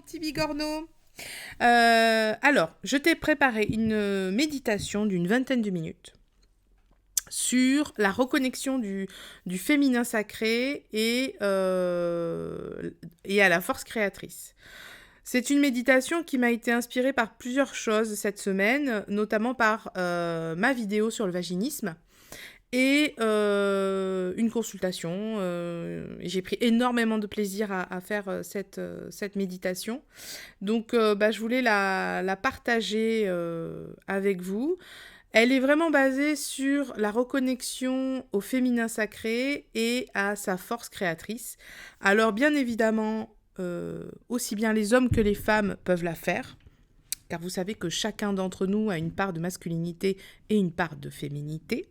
petit bigorneau. Alors, je t'ai préparé une méditation d'une vingtaine de minutes sur la reconnexion du féminin sacré et à la force créatrice. C'est une méditation qui m'a été inspirée par plusieurs choses cette semaine, notamment par ma vidéo sur le vaginisme et une consultation. J'ai pris énormément de plaisir à faire cette méditation. Donc, je voulais la partager avec vous. Elle est vraiment basée sur la reconnexion au féminin sacré et à sa force créatrice. Alors, bien évidemment, aussi bien les hommes que les femmes peuvent la faire, car vous savez que chacun d'entre nous a une part de masculinité et une part de féminité.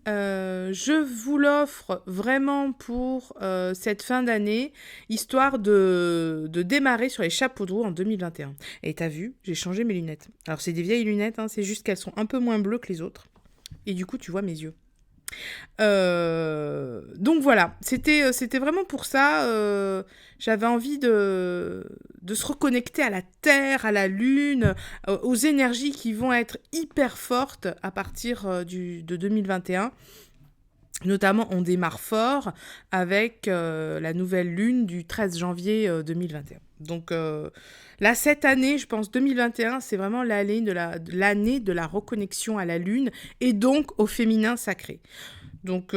Je vous l'offre vraiment pour cette fin d'année, histoire de démarrer sur les chapeaux de roue en 2021. Et t'as vu, j'ai changé mes lunettes. Alors c'est des vieilles lunettes, hein, c'est juste qu'elles sont un peu moins bleues que les autres. Et du coup, tu vois mes yeux. Donc voilà, c'était vraiment pour ça. J'avais envie de se reconnecter à la Terre, à la Lune, aux énergies qui vont être hyper fortes à partir de 2021. Notamment, on démarre fort avec la nouvelle lune du 13 janvier 2021. Donc là, cette année, je pense 2021, c'est vraiment l'année de la reconnexion à la lune et donc au féminin sacré. Donc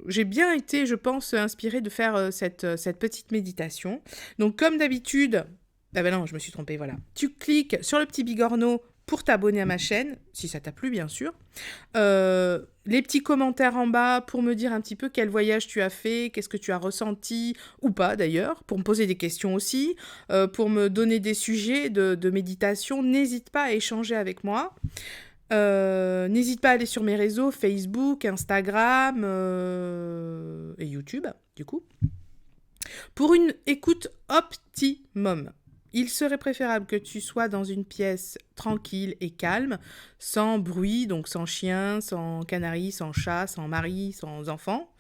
j'ai bien été, je pense, inspirée de faire cette petite méditation. Donc comme d'habitude, ah ben non, je me suis trompée, voilà. Tu cliques sur le petit bigorneau pour t'abonner à ma chaîne, si ça t'a plu bien sûr. Les petits commentaires en bas pour me dire un petit peu quel voyage tu as fait, qu'est-ce que tu as ressenti, ou pas d'ailleurs, pour me poser des questions aussi, pour me donner des sujets de méditation. N'hésite pas à échanger avec moi. N'hésite pas à aller sur mes réseaux, Facebook, Instagram et YouTube, du coup. Pour une écoute optimum, il serait préférable que tu sois dans une pièce tranquille et calme, sans bruit, donc sans chien, sans canari, sans chat, sans mari, sans enfant.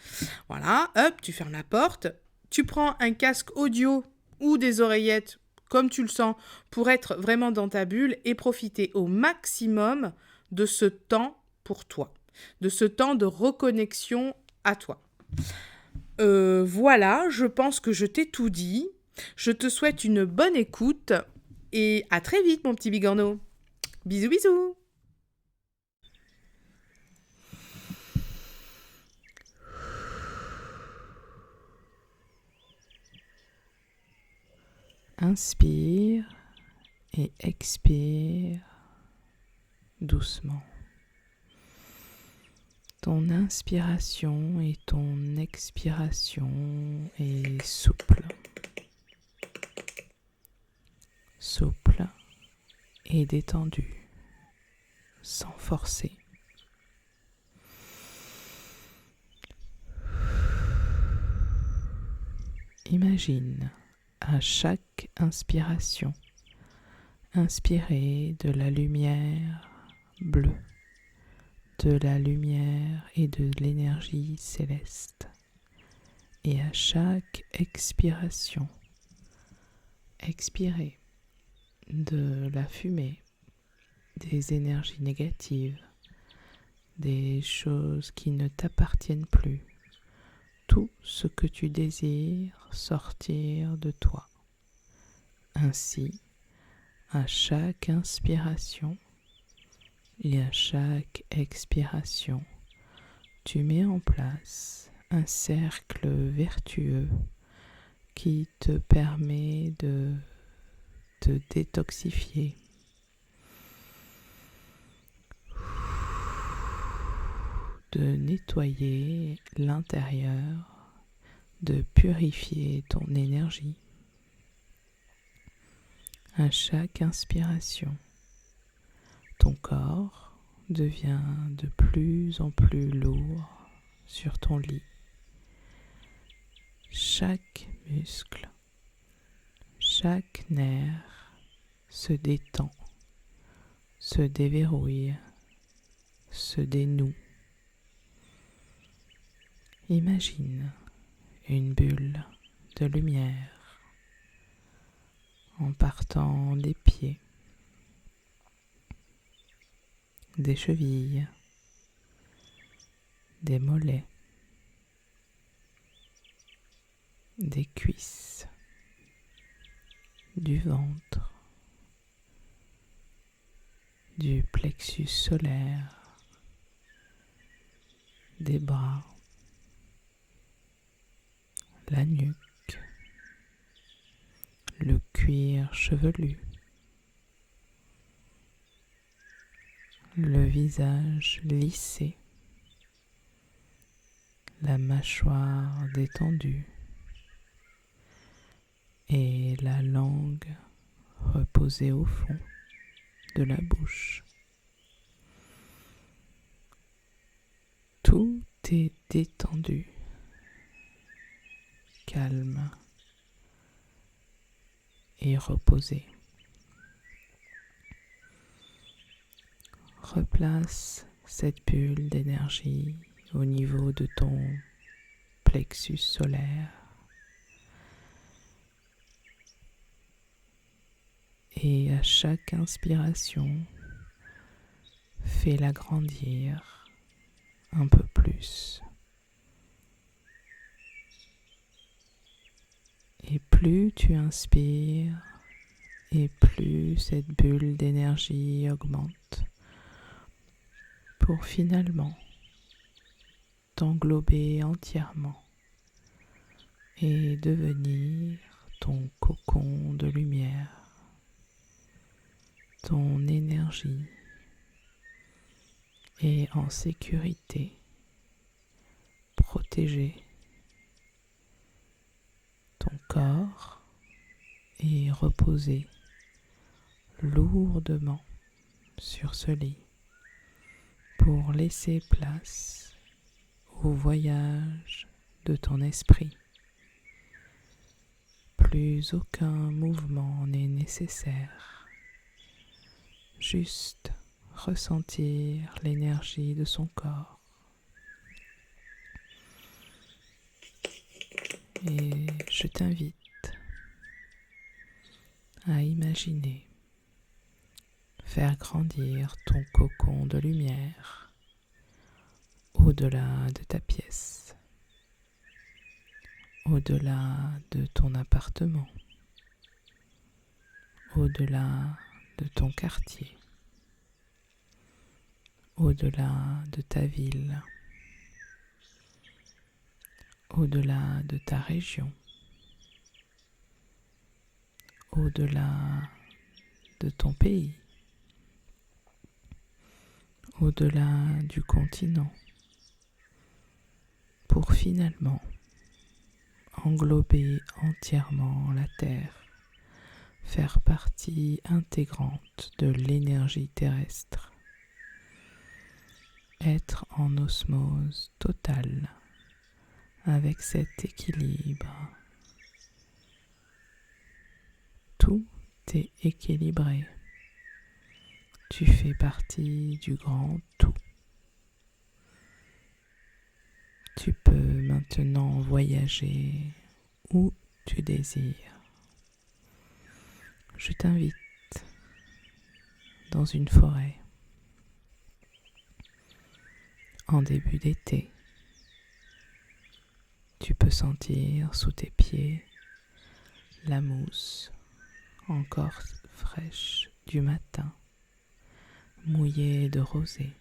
Voilà, hop, tu fermes la porte, tu prends un casque audio ou des oreillettes, comme tu le sens, pour être vraiment dans ta bulle et profiter au maximum de ce temps pour toi, de ce temps de reconnexion à toi. Voilà, je pense que je t'ai tout dit. Je te souhaite une bonne écoute et à très vite, mon petit bigorneau. Bisous, bisous. Inspire et expire doucement. Ton inspiration et ton expiration est souple. Souple et détendu, sans forcer. Imagine à chaque inspiration, inspirer de la lumière bleue, de la lumière et de l'énergie céleste. Et à chaque expiration, expirer de la fumée, des énergies négatives, des choses qui ne t'appartiennent plus, tout ce que tu désires sortir de toi. Ainsi, à chaque inspiration et à chaque expiration, tu mets en place un cercle vertueux qui te permet de te détoxifier, de nettoyer l'intérieur, de purifier ton énergie. À chaque inspiration, ton corps devient de plus en plus lourd sur ton lit. Chaque muscle, chaque nerf se détend, se déverrouille, se dénoue. Imagine une bulle de lumière en partant des pieds, des chevilles, des mollets, des cuisses, du ventre, du plexus solaire, des bras, la nuque, le cuir chevelu, le visage lissé, la mâchoire détendue et la langue reposée au fond de la bouche. Tout est détendu, calme et reposé. Replace cette bulle d'énergie au niveau de ton plexus solaire et à chaque inspiration, fais-la grandir un peu plus. Et plus tu inspires, et plus cette bulle d'énergie augmente pour finalement t'englober entièrement et devenir ton cocon de lumière, ton énergie est en sécurité, protégé. Ton corps est reposé lourdement sur ce lit pour laisser place au voyage de ton esprit. Plus aucun mouvement n'est nécessaire, juste ressentir l'énergie de son corps. Et je t'invite à imaginer faire grandir ton cocon de lumière au-delà de ta pièce, au-delà de ton appartement, au-delà de ton quartier, au-delà de ta ville, au-delà de ta région, au-delà de ton pays, au-delà du continent, pour finalement englober entièrement la Terre, faire partie intégrante de l'énergie terrestre, être en osmose totale avec cet équilibre. Tout est équilibré. Tu fais partie du grand tout. Tu peux maintenant voyager où tu désires. Je t'invite dans une forêt en début d'été. Tu peux sentir sous tes pieds la mousse encore fraîche du matin, mouillée de rosée.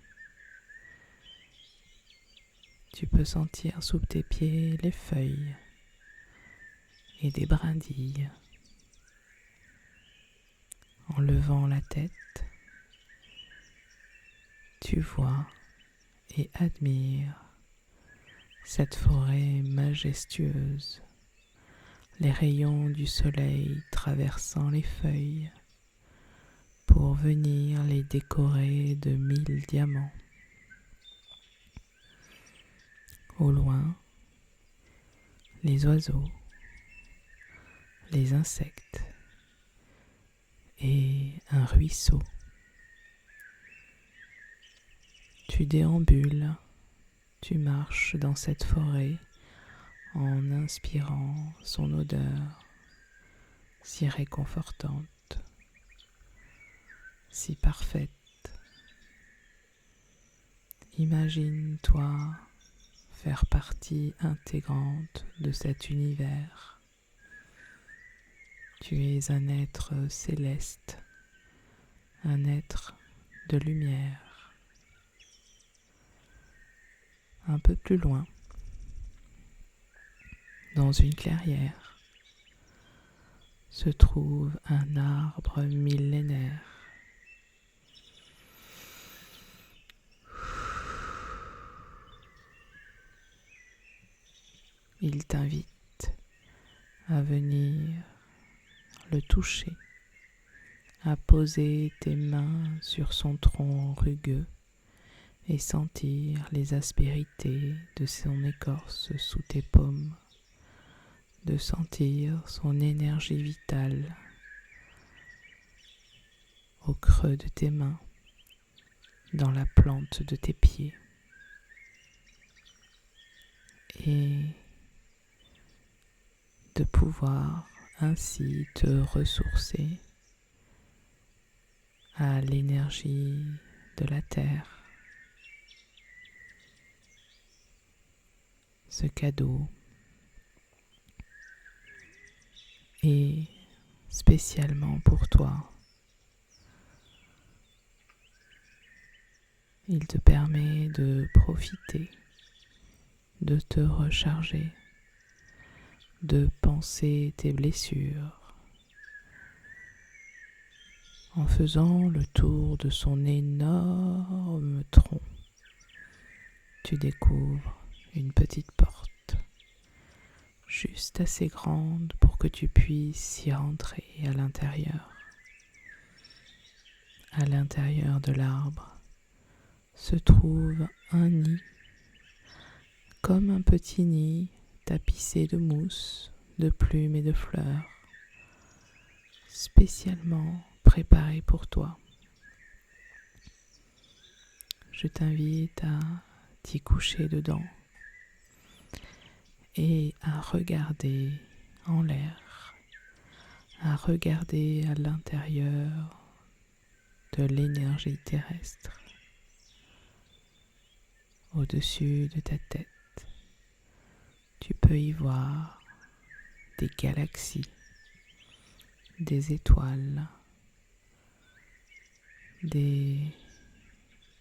Tu peux sentir sous tes pieds les feuilles et des brindilles. En levant la tête, tu vois et admires cette forêt majestueuse, les rayons du soleil traversant les feuilles pour venir les décorer de 1000 diamants. Au loin, les oiseaux, les insectes et un ruisseau. Tu déambules, tu marches dans cette forêt en inspirant son odeur si réconfortante, si parfaite. Imagine-toi faire partie intégrante de cet univers. Tu es un être céleste, un être de lumière. Un peu plus loin, dans une clairière, se trouve un arbre millénaire. Il t'invite à venir le toucher, à poser tes mains sur son tronc rugueux et sentir les aspérités de son écorce sous tes paumes, de sentir son énergie vitale au creux de tes mains, dans la plante de tes pieds. Et de pouvoir ainsi te ressourcer à l'énergie de la terre. Ce cadeau est spécialement pour toi. Il te permet de profiter, de te recharger, de penser tes blessures. En faisant le tour de son énorme tronc, tu découvres une petite porte, juste assez grande pour que tu puisses y rentrer à l'intérieur. À l'intérieur de l'arbre se trouve un nid, comme un petit nid tapissé de mousse, de plumes et de fleurs, spécialement préparé pour toi. Je t'invite à t'y coucher dedans et à regarder en l'air, à regarder à l'intérieur de l'énergie terrestre, au-dessus de ta tête. Tu peux y voir des galaxies, des étoiles, des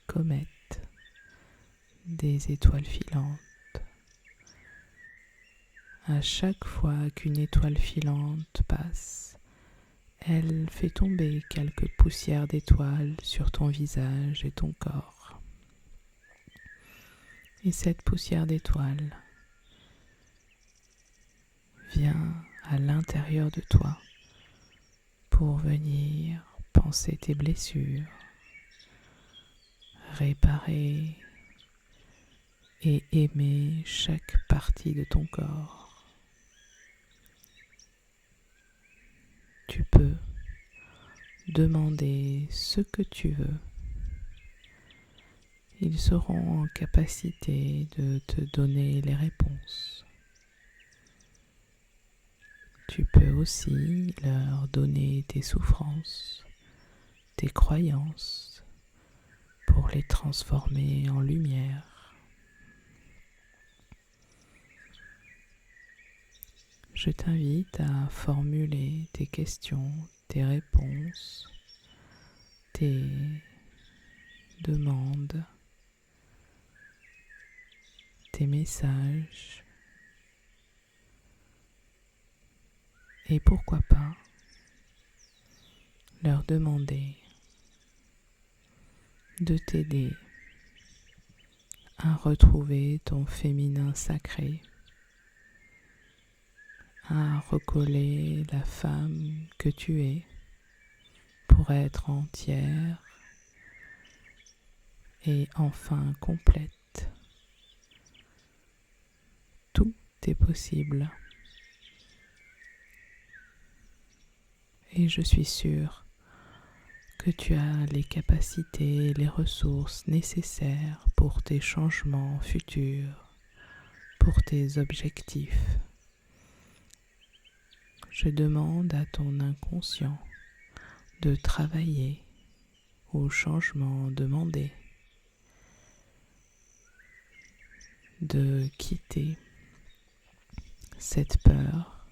comètes, des étoiles filantes. À chaque fois qu'une étoile filante passe, elle fait tomber quelques poussières d'étoiles sur ton visage et ton corps. Et cette poussière d'étoiles vient à l'intérieur de toi pour venir panser tes blessures, réparer et aimer chaque partie de ton corps. Tu peux demander ce que tu veux. Ils seront en capacité de te donner les réponses. Tu peux aussi leur donner tes souffrances, tes croyances, pour les transformer en lumière. Je t'invite à formuler tes questions, tes réponses, tes demandes, tes messages. Et pourquoi pas leur demander de t'aider à retrouver ton féminin sacré, à recoller la femme que tu es pour être entière et enfin complète. Tout est possible. Et je suis sûre que tu as les capacités et les ressources nécessaires pour tes changements futurs, pour tes objectifs. je demande à ton inconscient de travailler au changement demandé, de quitter cette peur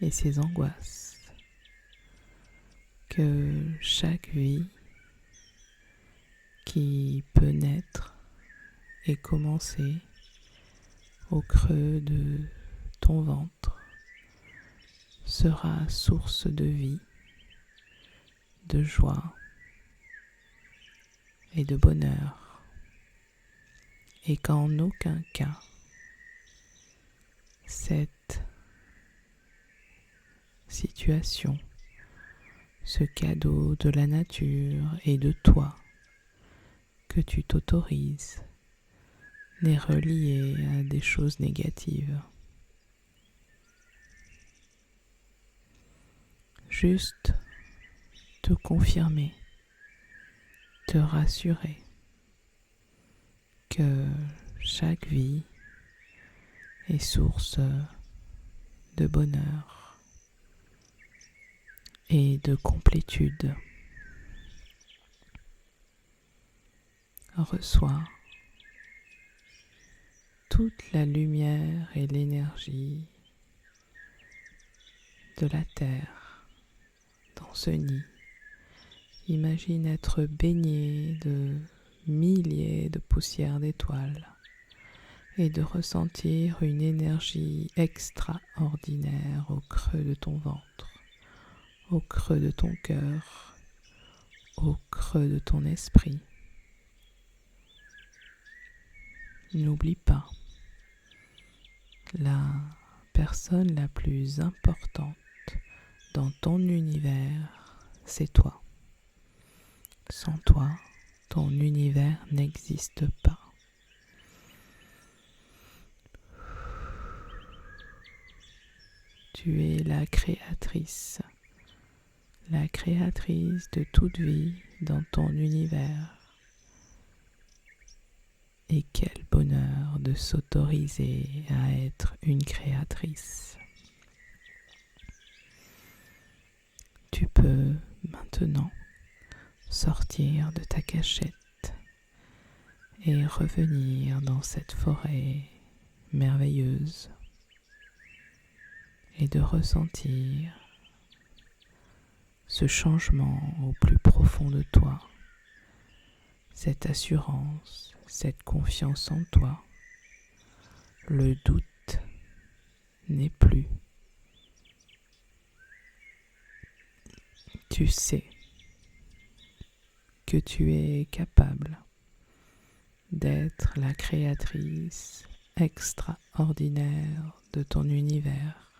et ces angoisses, que chaque vie qui peut naître et commencer au creux de ton ventre sera source de vie, de joie et de bonheur, et qu'en aucun cas cette situation, ce cadeau de la nature et de toi que tu t'autorises n'est relié à des choses négatives. Juste te confirmer, te rassurer que chaque vie est source de bonheur et de complétude. Reçois toute la lumière et l'énergie de la terre dans ce nid. Imagine être baigné de milliers de poussières d'étoiles et de ressentir une énergie extraordinaire au creux de ton ventre, au creux de ton cœur, au creux de ton esprit. N'oublie pas, la personne la plus importante dans ton univers, c'est toi. Sans toi, ton univers n'existe pas. Tu es la créatrice de toute vie dans ton univers. Et quel bonheur de s'autoriser à être une créatrice. Tu peux maintenant sortir de ta cachette et revenir dans cette forêt merveilleuse et de ressentir ce changement au plus profond de toi, cette assurance, cette confiance en toi. Le doute n'est plus. Tu sais que tu es capable d'être la créatrice extraordinaire de ton univers.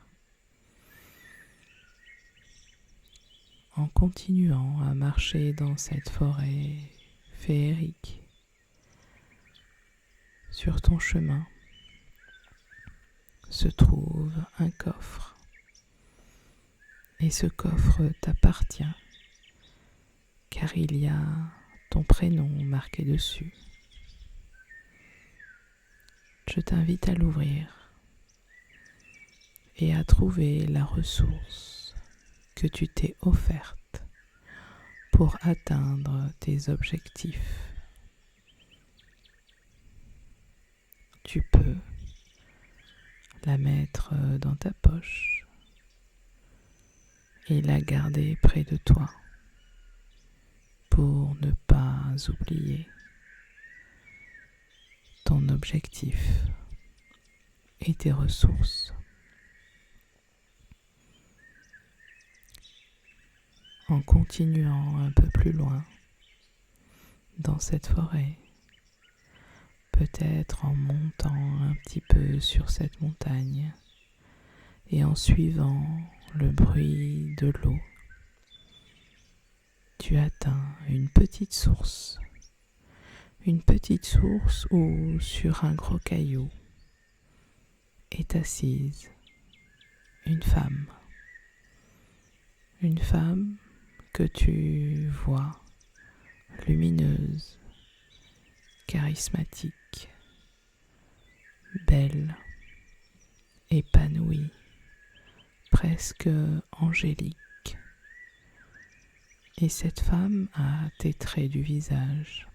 En continuant à marcher dans cette forêt féerique, sur ton chemin se trouve un coffre. Et ce coffre t'appartient, car il y a ton prénom marqué dessus. Je t'invite à l'ouvrir et à trouver la ressource que tu t'es offerte pour atteindre tes objectifs. Tu peux la mettre dans ta poche et la garder près de toi pour ne pas oublier ton objectif et tes ressources. En continuant un peu plus loin dans cette forêt, peut-être en montant un petit peu sur cette montagne et en suivant le bruit de l'eau, tu atteins une petite source où sur un gros caillou est assise une femme que tu vois lumineuse, charismatique, belle, épanouie, presque angélique. Et cette femme a tes traits du visage.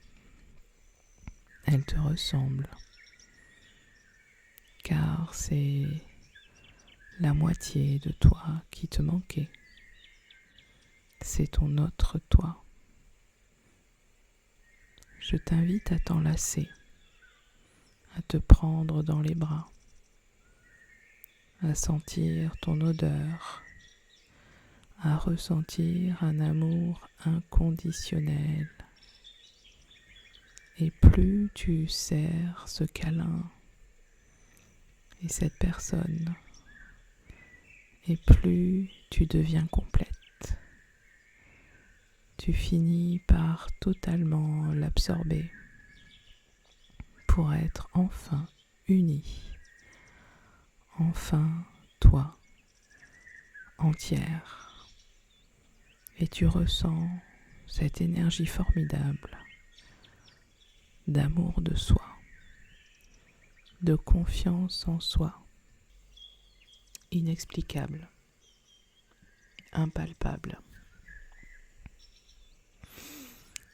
Elle te ressemble, car c'est la moitié de toi qui te manquait. C'est ton autre toi. Je t'invite à t'enlacer, à te prendre dans les bras, à sentir ton odeur, à ressentir un amour inconditionnel. Et plus tu serres ce câlin et cette personne, et plus tu deviens complète. Tu finis par totalement l'absorber pour être enfin unie, enfin toi, entière. Et tu ressens cette énergie formidable d'amour de soi, de confiance en soi, inexplicable, impalpable.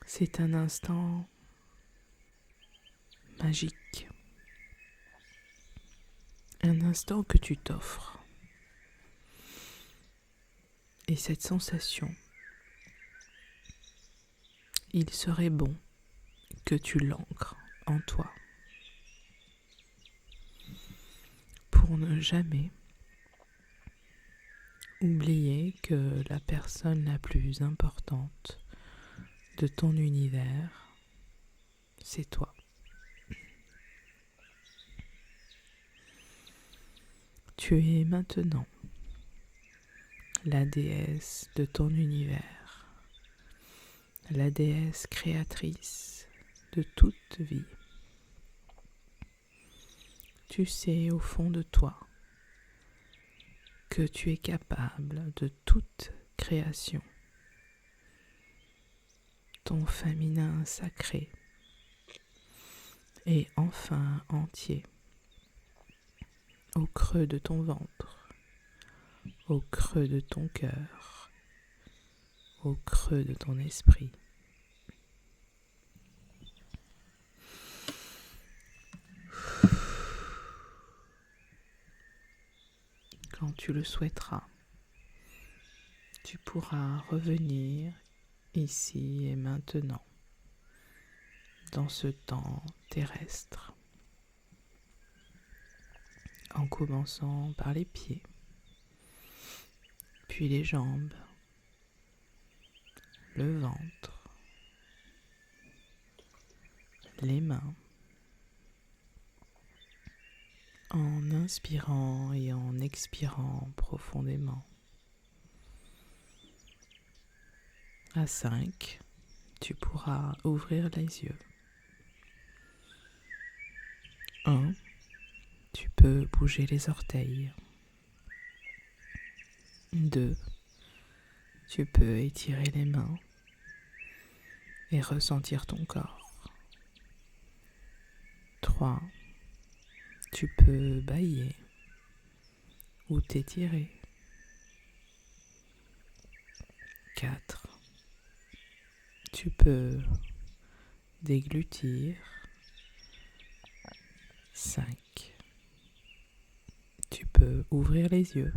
C'est un instant magique, un instant que tu t'offres. Et cette sensation, il serait bon que tu l'ancres en toi pour ne jamais oublier que la personne la plus importante de ton univers, c'est toi. Tu es maintenant la déesse de ton univers, la déesse créatrice de toute vie. Tu sais au fond de toi que tu es capable de toute création. Ton féminin sacré est enfin entier, au creux de ton ventre, au creux de ton cœur, au creux de ton esprit. Quand tu le souhaiteras, tu pourras revenir ici et maintenant, dans ce temps terrestre, en commençant par les pieds, puis les jambes, le ventre, les mains, en inspirant et en expirant profondément. À 5, tu pourras ouvrir les yeux. 1, tu peux bouger les orteils. 2, tu peux étirer les mains et ressentir ton corps. 3, tu peux bâiller ou t'étirer. 4, tu peux déglutir. 5, tu peux ouvrir les yeux.